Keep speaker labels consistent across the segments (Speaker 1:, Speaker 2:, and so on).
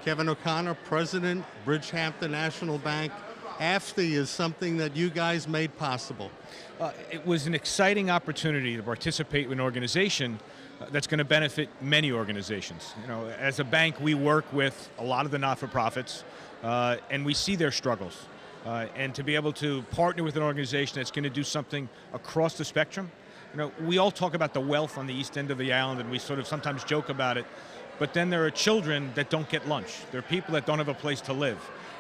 Speaker 1: Kevin O'Connor, President, Bridgehampton National Bank. AFTEE is something that you guys made possible.
Speaker 2: It was an exciting opportunity to participate in an organization that's going to benefit many organizations. You know, as a bank, we work with a lot of the not-for-profits, and we see their struggles. And to be able to partner with an organization that's going to do something across the spectrum. You know, we all talk about the wealth on the east end of the island, and we sort of sometimes joke about it, but then there are children that don't get lunch. There are people that don't have a place to live.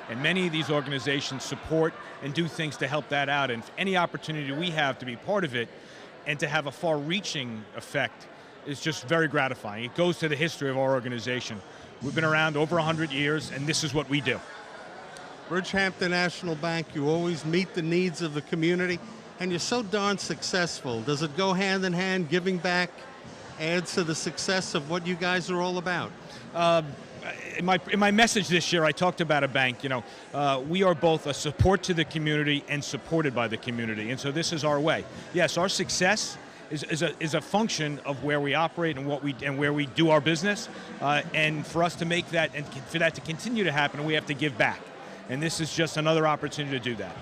Speaker 2: And many of these organizations support and do things to help that out. And any opportunity we have to be part of it and to have a far-reaching effect is just very gratifying. It goes to the history of our organization. We've been around over 100 years, and this is what we do.
Speaker 1: Bridgehampton National Bank, you always meet the needs of the community, and you're so darn successful. Does it go hand in hand, giving back adds to the success of what you guys are all about?
Speaker 2: In my message this year, I talked about a bank. You know, we are both a support to the community and supported by the community, and so this is our way. Yes, our success is a function of where we operate and where we do our business, and for us to make that and for that to continue to happen, we have to give back, and this is just another opportunity to do that.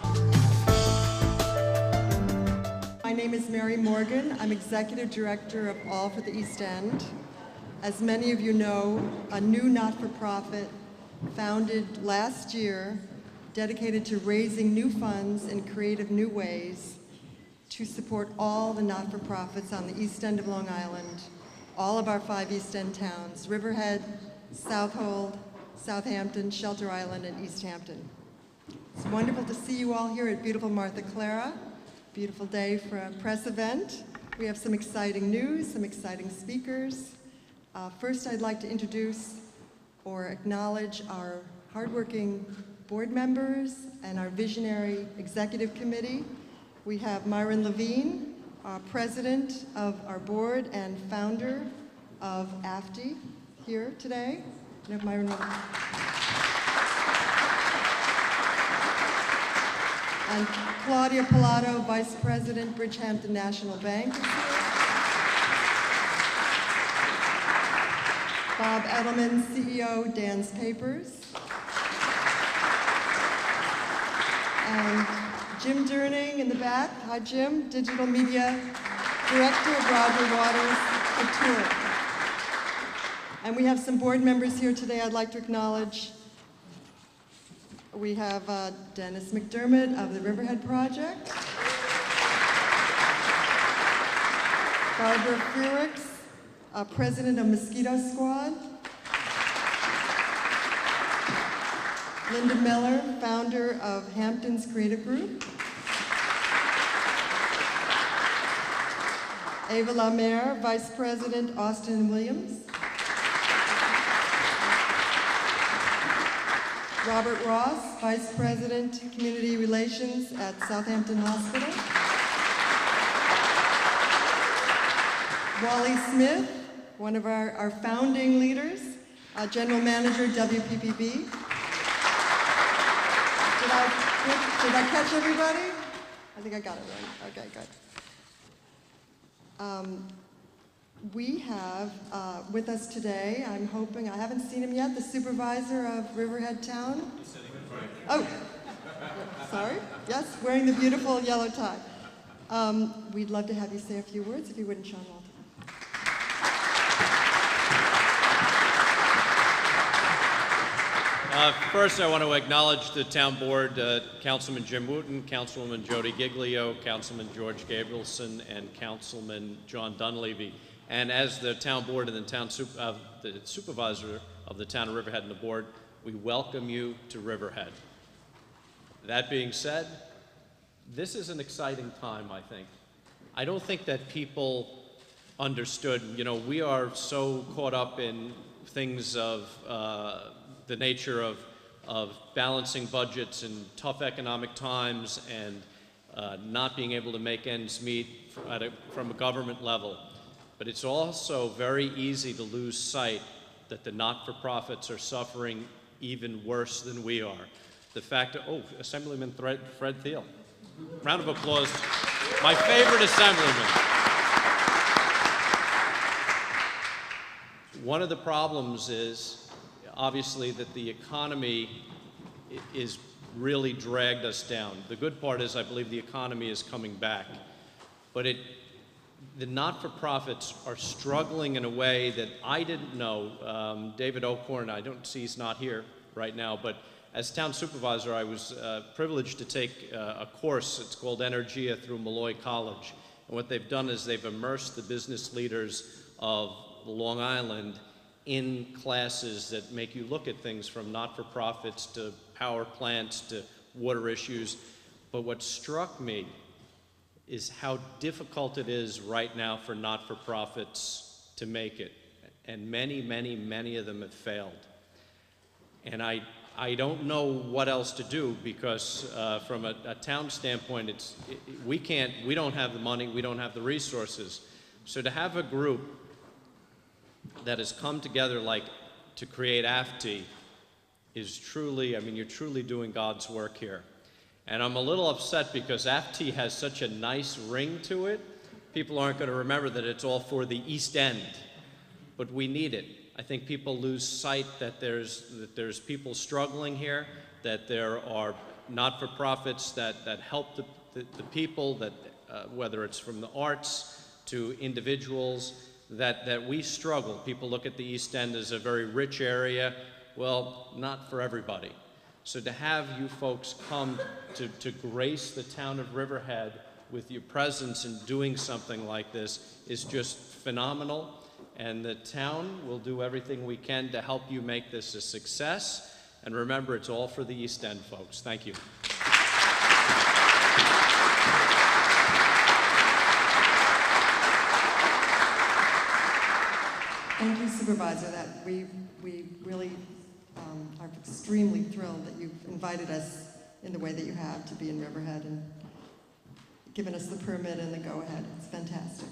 Speaker 3: My name is Mary Morgan. I'm Executive Director of All for the East End. As many of you know, a new not-for-profit founded last year, dedicated to raising new funds in creative new ways to support all the not-for-profits on the east end of Long Island, all of our 5 East End towns, Riverhead, Southold, Southampton, Shelter Island, and East Hampton. It's wonderful to see you all here at beautiful Martha Clara. Beautiful day for a press event. We have some exciting news, some exciting speakers. First, I'd like to introduce or acknowledge our hardworking board members and our visionary executive committee. We have Myron Levine, president of our board and founder of AFTEE, here today. You have Myron Levine. And Claudia Pilato, Vice President, Bridgehampton National Bank. Bob Edelman, CEO, Dan's Papers. And Jim Durning in the back. Hi, Jim. Digital Media Director of Roger Waters Couture. And we have some board members here today I'd like to acknowledge. We have Dennis McDermott of the Riverhead Project. Barbara Furix, President of Mosquito Squad. Linda Miller, founder of Hamptons Creative Group. Ava LaMere, Vice President, Austin Williams. Robert Ross, Vice President, Community Relations at Southampton Hospital. Wally Smith, one of our founding leaders, General Manager, WPPB. Did I catch everybody? I think I got it right. Okay, good. We have with us today, I'm hoping, I haven't seen him yet, the supervisor of Riverhead Town. Oh, sorry. Yes, wearing the beautiful yellow tie. We'd love to have you say a few words, if you wouldn't, Sean Walton.
Speaker 4: First, I want to acknowledge the town board, Councilman Jim Wooten, Councilwoman Jody Giglio, Councilman George Gabrielson, and Councilman John Dunleavy. And as the town board and the supervisor of the town of Riverhead and the board, we welcome you to Riverhead. That being said, this is an exciting time, I think. I don't think that people understood, you know, we are so caught up in things of the nature of balancing budgets in tough economic times and not being able to make ends meet from a government level. But it's also very easy to lose sight that the not-for-profits are suffering even worse than we are. The fact that, oh, Assemblyman Fred Thiel. Round of applause. My favorite Assemblyman. One of the problems is, obviously that the economy is really dragged us down. The good part is I believe the economy is coming back, but the not-for-profits are struggling in a way that I didn't know. David O'Korn, I don't see he's not here right now, but as town supervisor, I was privileged to take a course. It's called Energia through Malloy College. And what they've done is they've immersed the business leaders of Long Island in classes that make you look at things from not-for-profits to power plants to water issues. But what struck me is how difficult it is right now for not-for-profits to make it. And many, many, many of them have failed. And I don't know what else to do because from a town standpoint, we don't have the money, we don't have the resources. So to have a group that has come together like to create AFTEE is truly, I mean, you're truly doing God's work here. And I'm a little upset because AFTEE has such a nice ring to it. People aren't going to remember that it's all for the East End, but we need it. I think people lose sight that there's people struggling here, that there are not-for-profits that help the people, that whether it's from the arts to individuals, that we struggle. People look at the East End as a very rich area. Well, not for everybody. So to have you folks come to grace the town of Riverhead with your presence and doing something like this is just phenomenal. And the town will do everything we can to help you make this a success. And remember, it's all for the East End, folks. Thank you.
Speaker 3: Thank you, Supervisor. That we really are extremely thrilled that you've invited us in the way that you have to be in Riverhead and given us the permit and the go-ahead. It's fantastic.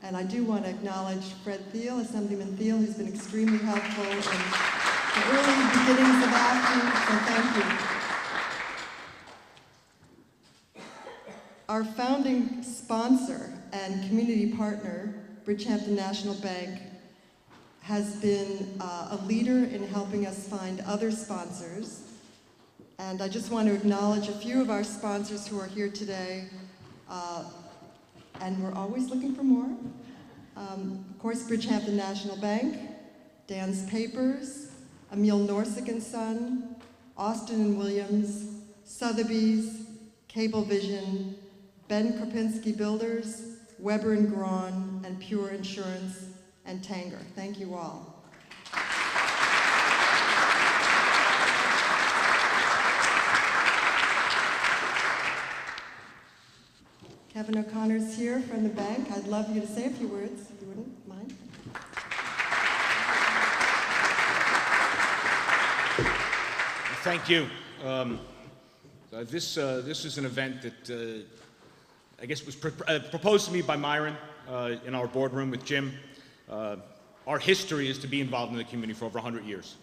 Speaker 3: And I do want to acknowledge Fred Thiel, Assemblyman Thiel, who's been extremely helpful in the early beginnings of AFTEE, so thank you. Our founding sponsor and community partner, Bridgehampton National Bank, has been a leader in helping us find other sponsors. And I just want to acknowledge a few of our sponsors who are here today. And we're always looking for more. Of course, Bridgehampton National Bank, Dan's Papers, Emil Norsik & Son, Austin & Williams, Sotheby's, Cablevision, Ben Kropinski Builders, Weber & Braun, and Pure Insurance, and Tanger. Thank you all. Kevin O'Connor's here from the bank. I'd love you to say a few words, if you wouldn't mind.
Speaker 2: Thank you. This is an event that I guess was proposed to me by Myron in our boardroom with Jim. Our history is to be involved in the community for over 100 years.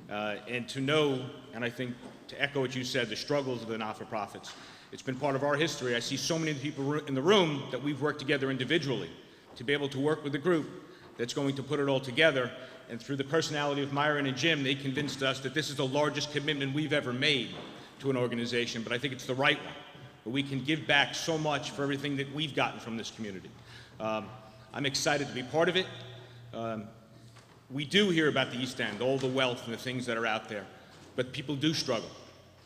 Speaker 2: And to know, and I think to echo what you said, the struggles of the not-for-profits, it's been part of our history. I see so many people in the room that we've worked together individually to be able to work with a group that's going to put it all together. And through the personality of Myron and Jim, they convinced us that this is the largest commitment we've ever made to an organization, but I think it's the right one. But we can give back so much for everything that we've gotten from this community. I'm excited to be part of it. We do hear about the East End, all the wealth and the things that are out there, but people do struggle.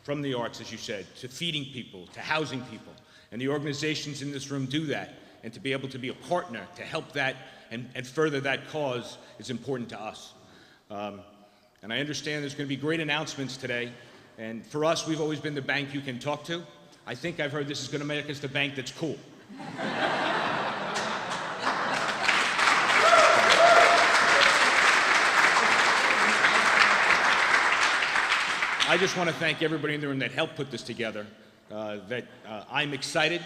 Speaker 2: From the arts, as you said, to feeding people, to housing people. And the organizations in this room do that. And to be able to be a partner to help that and further that cause is important to us. And I understand there's going to be great announcements today. And for us, we've always been the bank you can talk to. I think I've heard this is going to make us the bank that's cool. I just want to thank everybody in the room that helped put this together. I'm excited.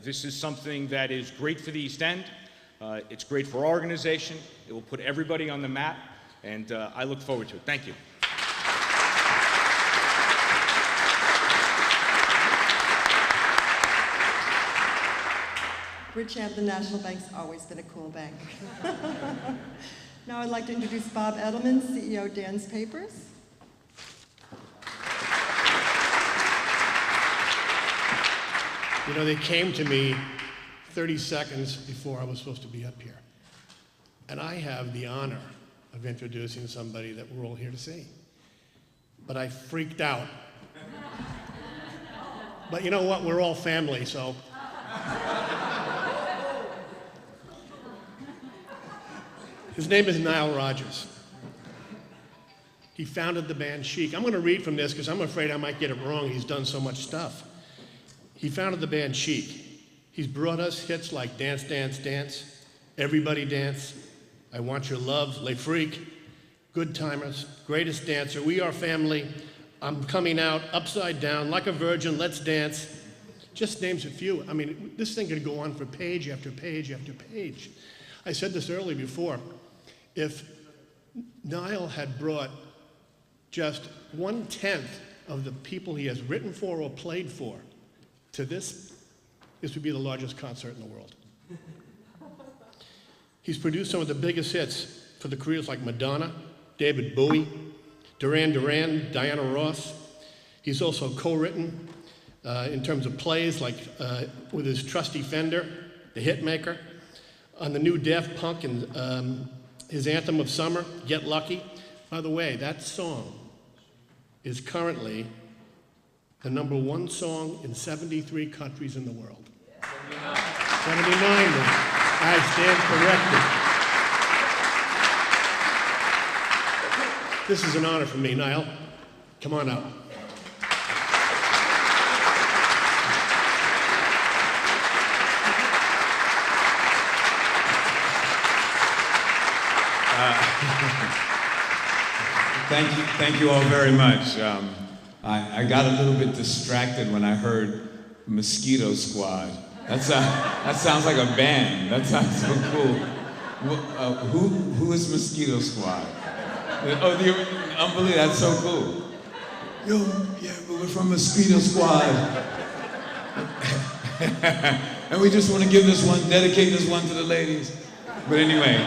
Speaker 2: This is something that is great for the East End. It's great for our organization. It will put everybody on the map, and I look forward to it. Thank you.
Speaker 3: Bridgehampton National Bank's always been a cool bank. Now I'd like to introduce Bob Edelman, CEO, Dance Papers.
Speaker 5: You know, they came to me 30 seconds before I was supposed to be up here. And I have the honor of introducing somebody that we're all here to see. But I freaked out. But you know what? We're all family, so. His name is Nile Rodgers. He founded the band Chic. I'm going to read from this because I'm afraid I might get it wrong. He's done so much stuff. He founded the band Chic. He's brought us hits like Dance, Dance, Dance, Everybody Dance, I Want Your Love, Les Freaks, Good Timers, Greatest Dancer, We Are Family, I'm Coming Out, Upside Down, Like a Virgin, Let's Dance. Just names a few. I mean, this thing could go on for page after page after page. I said this earlier before. If Nile had brought just 1/10 of the people he has written for or played for to this would be the largest concert in the world. He's produced some of the biggest hits for the careers like Madonna, David Bowie, Duran Duran, Diana Ross. He's also co-written in terms of plays like with his trusty Fender, The Hitmaker, on the new Daft Punk and his anthem of summer, Get Lucky. By the way, that song is currently the #1 song in 73 countries in the world. 79 now. I stand corrected. This is an honor for me, Nile. Come on up.
Speaker 6: Thank you all very much. I got a little bit distracted when I heard Mosquito Squad. That sounds like a band. That sounds so cool. Who is Mosquito Squad? Oh, unbelievable, that's so cool. Yo, yeah, but we're from Mosquito Squad. And we just want to dedicate this one to the ladies. But anyway,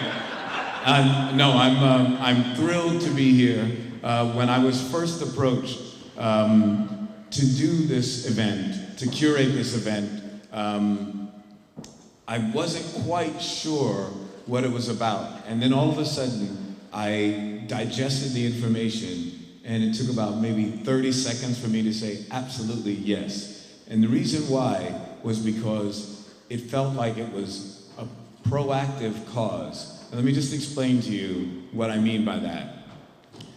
Speaker 6: no, I'm thrilled to be here. When I was first approached to do this event, to curate this event, I wasn't quite sure what it was about. And then all of a sudden, I digested the information, and it took about maybe 30 seconds for me to say, absolutely yes. And the reason why was because it felt like it was a proactive cause. And let me just explain to you what I mean by that.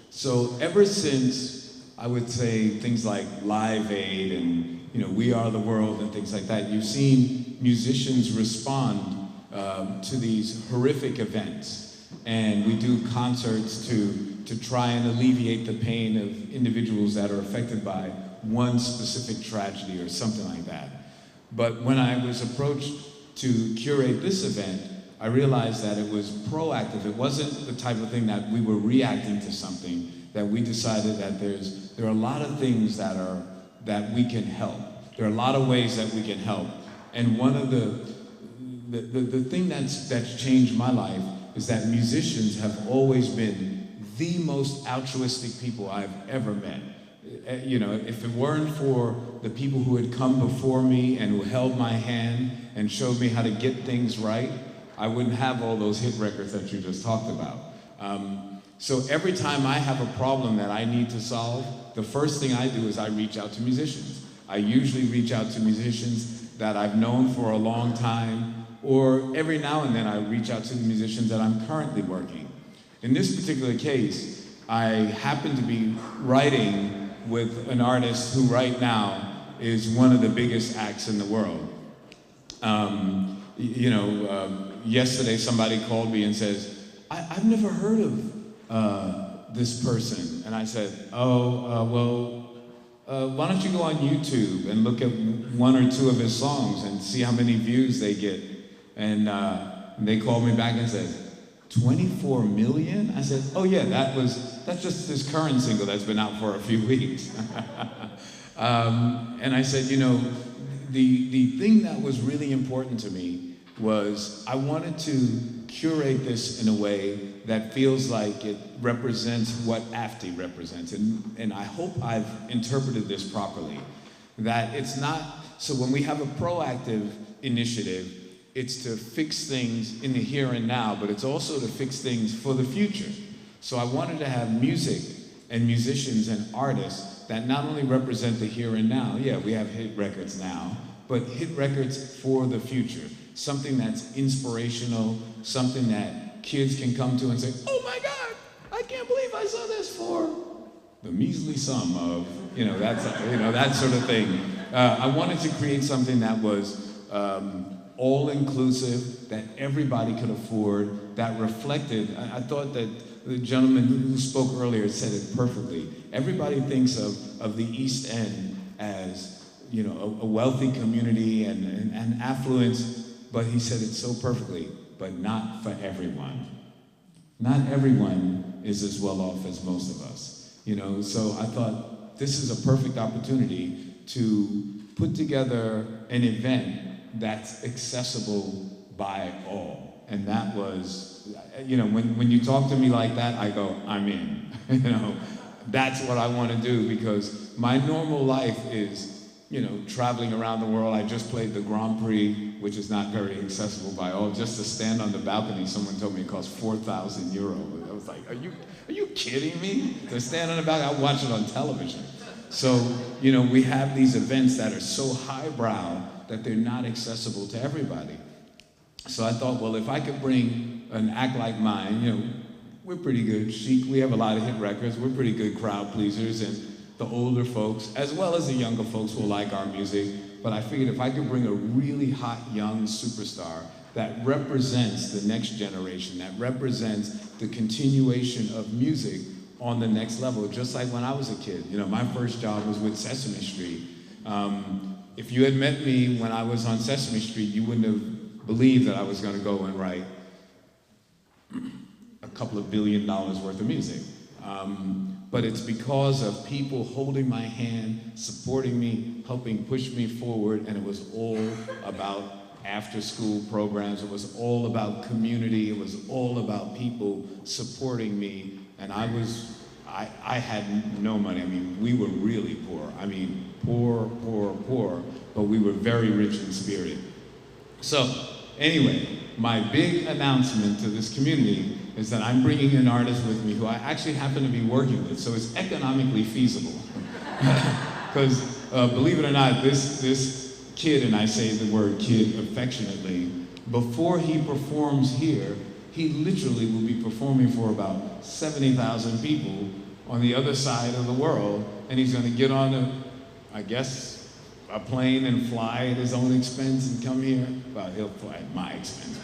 Speaker 6: So ever since, I would say, things like Live Aid and We Are the World and things like that, you've seen musicians respond to these horrific events. And we do concerts to try and alleviate the pain of individuals that are affected by one specific tragedy or something like that. But when I was approached to curate this event, I realized that it was proactive. It wasn't the type of thing that we were reacting to something, that we decided that there are a lot of things that we can help. There are a lot of ways that we can help. And one of the thing that's changed my life is that musicians have always been the most altruistic people I've ever met. If it weren't for the people who had come before me and who held my hand and showed me how to get things right, I wouldn't have all those hit records that you just talked about. So every time I have a problem that I need to solve, the first thing I do is I reach out to musicians. I usually reach out to musicians that I've known for a long time, or every now and then I reach out to the musicians that I'm currently working. In this particular case, I happen to be writing with an artist who right now is one of the biggest acts in the world. Yesterday somebody called me and says, I've never heard of this person. And I said, why don't you go on YouTube and look at one or two of his songs and see how many views they get. And they called me back and said, 24 million? I said, oh yeah, that's just this current single that's been out for a few weeks. And I said, the thing that was really important to me was I wanted to curate this in a way that feels like it represents what AFTEE represents. And I hope I've interpreted this properly, that it's not, so when we have a proactive initiative, it's to fix things in the here and now, but it's also to fix things for the future. So I wanted to have music and musicians and artists that not only represent the here and now, yeah, we have hit records now, but hit records for the future. Something that's inspirational, something that kids can come to and say, oh my God, I can't believe I saw this for the measly sum of, that sort of thing. I wanted to create something that was all-inclusive, that everybody could afford, that reflected, I thought that the gentleman who spoke earlier said it perfectly. Everybody thinks of the East End as, a wealthy community and affluence, but he said it so perfectly, but not for everyone. Not everyone is as well off as most of us, so I thought this is a perfect opportunity to put together an event that's accessible by all. And that was, when you talk to me like that, I go, I'm in. That's what I want to do, because my normal life is, traveling around the world. I just played the Grand Prix, which is not very accessible by all. Just to stand on the balcony, someone told me it cost 4,000 euro. I was like, are you kidding me? To stand on the balcony, I watch it on television. So, we have these events that are so highbrow that they're not accessible to everybody. So I thought, well, if I could bring an act like mine, we're pretty good. Chic, we have a lot of hit records. We're pretty good crowd pleasers, and the older folks, as well as the younger folks, will like our music. But I figured if I could bring a really hot young superstar that represents the next generation, that represents the continuation of music on the next level, just like when I was a kid. My first job was with Sesame Street. If you had met me when I was on Sesame Street, you wouldn't have believed that I was going to go and write a couple of $1 billion worth of music. But it's because of people holding my hand, supporting me, helping push me forward, and it was all about after-school programs. It was all about community. It was all about people supporting me, and I had no money. I mean, we were really poor. I mean, poor, but we were very rich in spirit. So, anyway, my big announcement to this community is that I'm bringing an artist with me who I actually happen to be working with, so it's economically feasible. Because, believe it or not, this kid, and I say the word kid affectionately, before he performs here, he literally will be performing for about 70,000 people on the other side of the world, and he's going to get on a plane and fly at his own expense and come here. Well, he'll fly at my expense,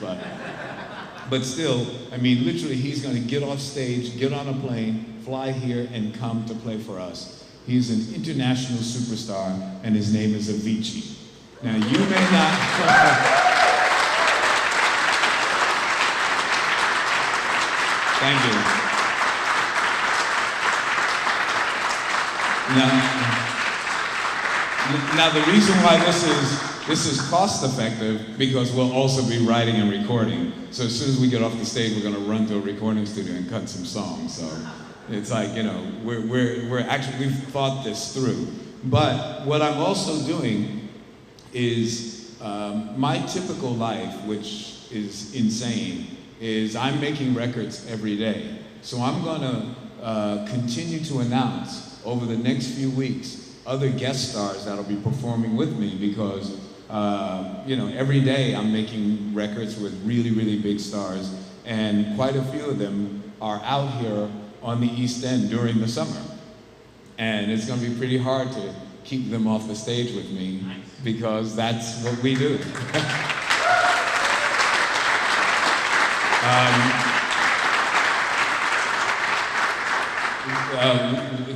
Speaker 6: but still, I mean, literally, he's going to get off stage, get on a plane, fly here, and come to play for us. He's an international superstar, and his name is AVICII. Now, you may not... Thank you. Now the reason why this is cost effective, because we'll also be writing and recording. So as soon as we get off the stage, we're going to run to a recording studio and cut some songs. So it's like, we've thought this through. But what I'm also doing is my typical life, which is insane, is I'm making records every day. So I'm gonna continue to announce over the next few weeks other guest stars that'll be performing with me, because every day I'm making records with really, really big stars, and quite a few of them are out here on the East End during the summer. And it's gonna be pretty hard to keep them off the stage with me, because that's what we do.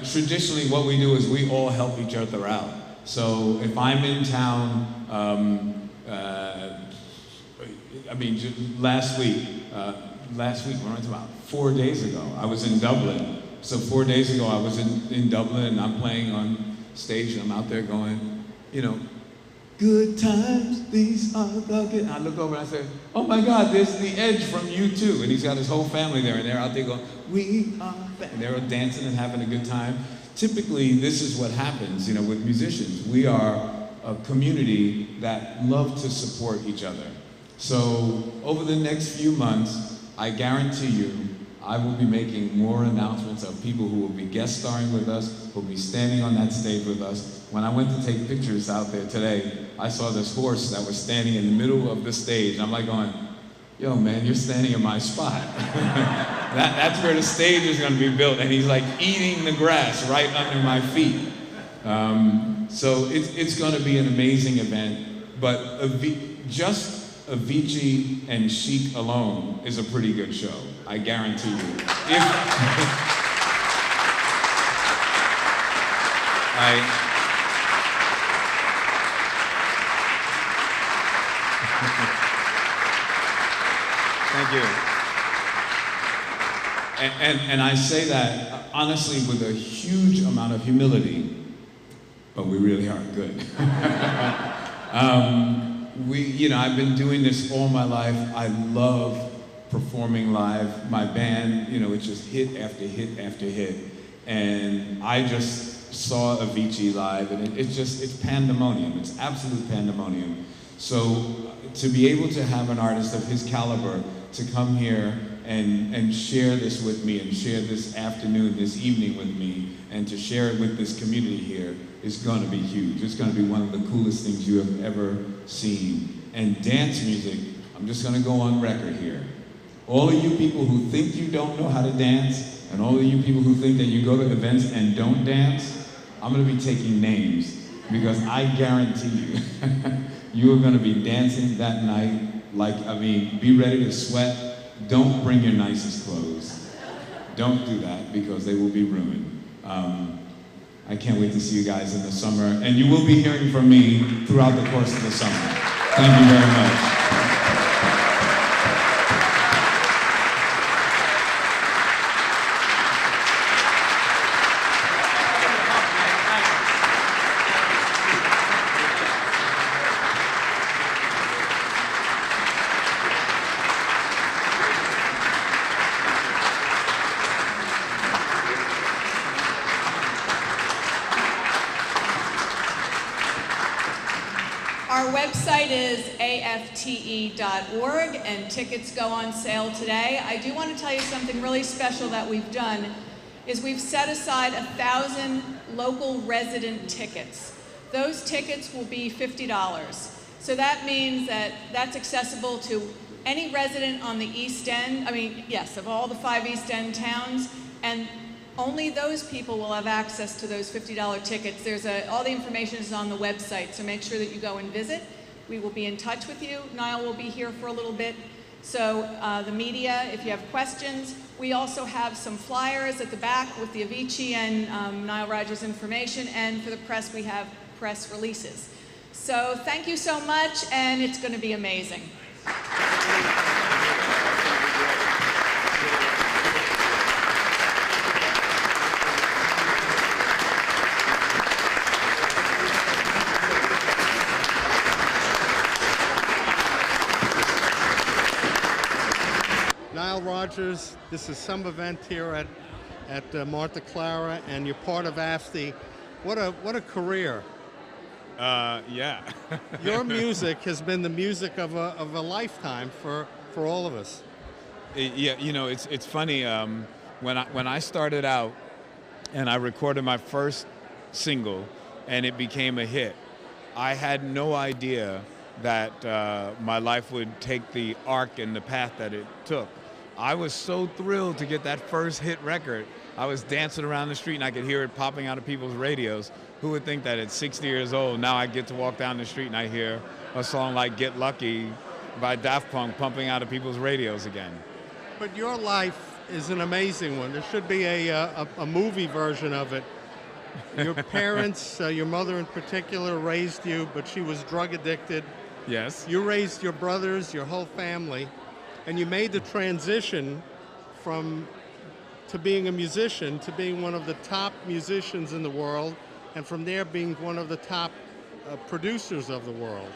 Speaker 6: Traditionally, what we do is we all help each other out. So if I'm in town, last week, when it's about 4 days ago, I was in Dublin. So 4 days ago, I was in Dublin, and I'm playing on stage, and I'm out there going, good times, these are the good. I look over and I say, oh my God, there's the Edge from U2. And he's got his whole family there, and they're out there going, we are, and they're all dancing and having a good time. Typically, this is what happens, you know, with musicians. We are a community that love to support each other. So over the next few months, I guarantee you, I will be making more announcements of people who will be guest starring with us, who will be standing on that stage with us. When I went to take pictures out there today, I saw this horse that was standing in the middle of the stage. I'm like going, yo man, you're standing in my spot. That's where the stage is gonna be built, and he's like eating the grass right under my feet. So it's gonna be an amazing event, but just AVICII and Chic alone is a pretty good show. I guarantee you. Thank you. And I say that honestly with a huge amount of humility, but we really aren't good. I've been doing this all my life. I love performing live. My band, it's just hit after hit after hit. And I just saw AVICII live, and it's pandemonium. It's absolute pandemonium. So to be able to have an artist of his caliber to come here and share this with me, and share this afternoon, this evening with me, and to share it with this community here is gonna be huge. It's gonna be one of the coolest things you have ever seen. And dance music, I'm just gonna go on record here. All of you people who think you don't know how to dance, and all of you people who think that you go to events and don't dance, I'm gonna be taking names, because I guarantee you, you are gonna be dancing that night be ready to sweat. Don't bring your nicest clothes. Don't do that, because they will be ruined. I can't wait to see you guys in the summer, and you will be hearing from me throughout the course of the summer. Thank you very much.
Speaker 7: Our website is AFTE.org, and tickets go on sale today. I do want to tell you something really special that we've done, is we've set aside 1,000 local resident tickets. Those tickets will be $50. So that means that that's accessible to any resident on the East End, of all the 5 East End towns, and only those people will have access to those $50 tickets. All the information is on the website, so make sure that you go and visit. We will be in touch with you. Nile will be here for a little bit. So the media, if you have questions. We also have some flyers at the back with the AVICII and Nile Rodgers information, and for the press, we have press releases. So thank you so much, and it's going to be amazing.
Speaker 1: Nile Rodgers, this is some event here at Martha Clara, and you're part of AFTEE. What a career.
Speaker 2: Yeah.
Speaker 1: Your music has been the music of a lifetime for all of us.
Speaker 6: Yeah, it's funny. When I started out and I recorded my first single and it became a hit, I had no idea that my life would take the arc and the path that it took. I was so thrilled to get that first hit record. I was dancing around the street and I could hear it popping out of people's radios. Who would think that at 60 years old, now I get to walk down the street and I hear a song like Get Lucky by Daft Punk pumping out of people's radios again.
Speaker 1: But your life is an amazing one. There should be a movie version of it. Your parents, your mother in particular, raised you, but she was drug addicted.
Speaker 6: Yes.
Speaker 1: You raised your brothers, your whole family, and you made the transition to being a musician, to being one of the top musicians in the world, and from there being one of the top producers of the world.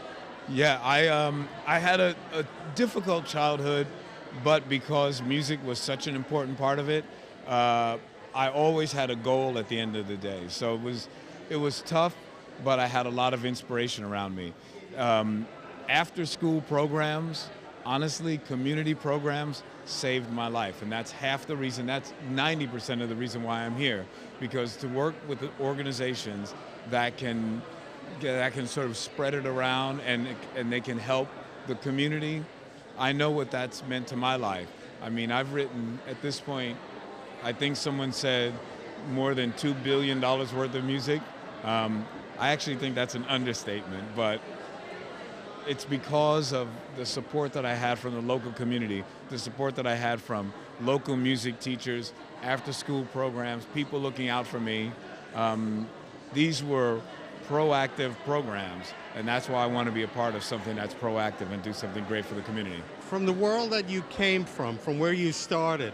Speaker 6: Yeah, I had a difficult childhood, but because music was such an important part of it, I always had a goal at the end of the day. So it was tough, but I had a lot of inspiration around me. After school programs, honestly, community programs saved my life, and that's half the reason, that's 90% of the reason why I'm here, because to work with the organizations that can sort of spread it around and they can help the community, I know what that's meant to my life. I mean, I've written, at this point, I think someone said more than $2 billion worth of music. I actually think that's an understatement, but it's because of the support that I had from the local community, the support that I had from local music teachers, after-school programs, people looking out for me. These were proactive programs, and that's why I want to be a part of something that's proactive and do something great for the community.
Speaker 1: From the world that you came from where you started,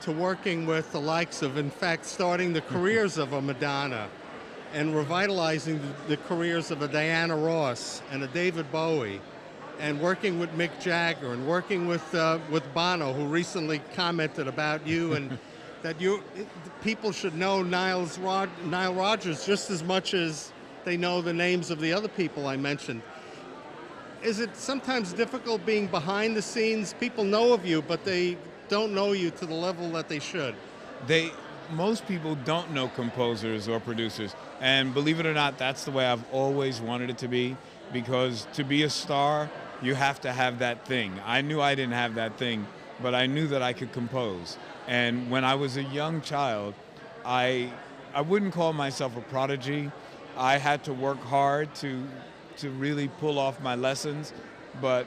Speaker 1: to working with the likes of, in fact, starting the careers of a Madonna and revitalizing the careers of a Diana Ross and a David Bowie, and working with Mick Jagger and working with Bono, who recently commented about you and that people should know Nile Rodgers just as much as they know the names of the other people I mentioned. Is it sometimes difficult being behind the scenes? People know of you, but they don't know you to the level that they should.
Speaker 6: Most people don't know composers or producers, and believe it or not, that's the way I've always wanted it to be, because to be a star, you have to have that thing. I knew I didn't have that thing, but I knew that I could compose. And when I was a young child, I wouldn't call myself a prodigy. I had to work hard to really pull off my lessons, but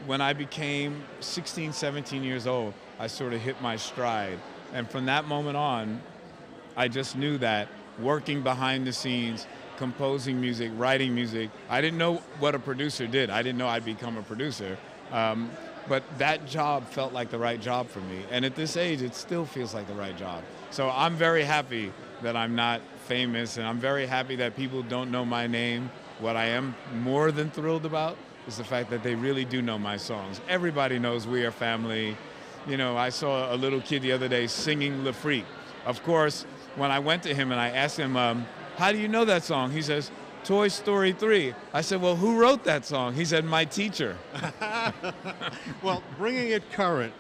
Speaker 6: when I became 16, 17 years old, I sort of hit my stride. And from that moment on, I just knew that working behind the scenes, composing music, writing music, I didn't know what a producer did. I didn't know I'd become a producer. But that job felt like the right job for me. And at this age, it still feels like the right job. So I'm very happy that I'm not famous, and I'm very happy that people don't know my name. What I am more than thrilled about is the fact that they really do know my songs. Everybody knows We Are Family. You know, I saw a little kid the other day singing Le Freak. Of course, when I went to him and I asked him, how do you know that song? He says, Toy Story 3. I said, well, who wrote that song? He said, my teacher.
Speaker 1: Well, bringing it current,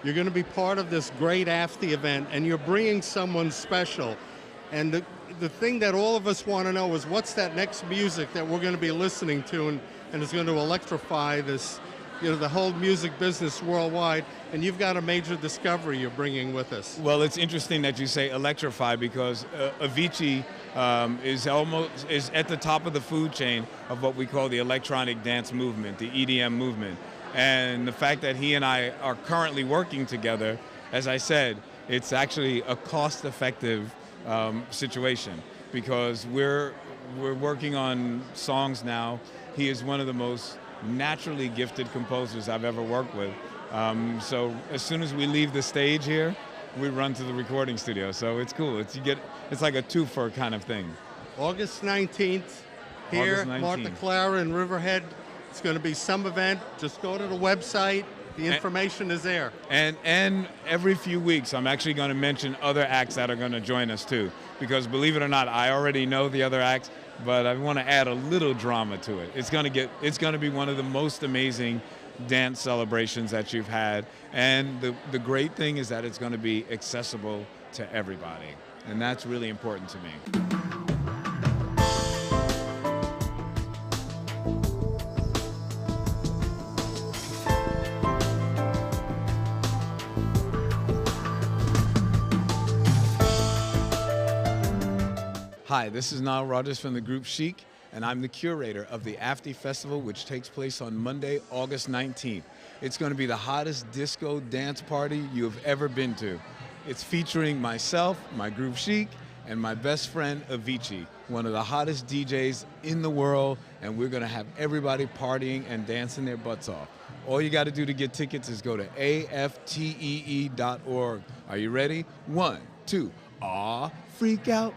Speaker 1: you're going to be part of this great AFTEE event, and you're bringing someone special. And the thing that all of us want to know is what's that next music that we're going to be listening to and is going to electrify this, the whole music business worldwide. And you've got a major discovery you're bringing with us.
Speaker 6: Well, it's interesting that you say electrify, because AVICII is at the top of the food chain of what we call the electronic dance movement, the EDM movement. And the fact that he and I are currently working together, as I said, it's actually a cost-effective situation, because we're working on songs now. He is one of the most naturally gifted composers I've ever worked with. So as soon as we leave the stage here, we run to the recording studio. So it's cool. It's like a two-for kind of thing.
Speaker 1: August 19th here,
Speaker 6: August 19th.
Speaker 1: Martha Clara in Riverhead. It's going to be some event. Just go to the website. The information is there.
Speaker 6: And every few weeks, I'm actually going to mention other acts that are going to join us too. Because believe it or not, I already know the other acts, but I want to add a little drama to it. It's going to be one of the most amazing dance celebrations that you've had. And the great thing is that it's going to be accessible to everybody. And that's really important to me. Hi, this is Nile Rodgers from the group Chic, and I'm the curator of the AFTEE Festival, which takes place on Monday, August 19th. It's going to be the hottest disco dance party you have ever been to. It's featuring myself, my group Chic, and my best friend AVICII, one of the hottest DJs in the world, and we're going to have everybody partying and dancing their butts off. All you got to do to get tickets is go to AFTEE.org. Are you ready? 1, 2, freak out.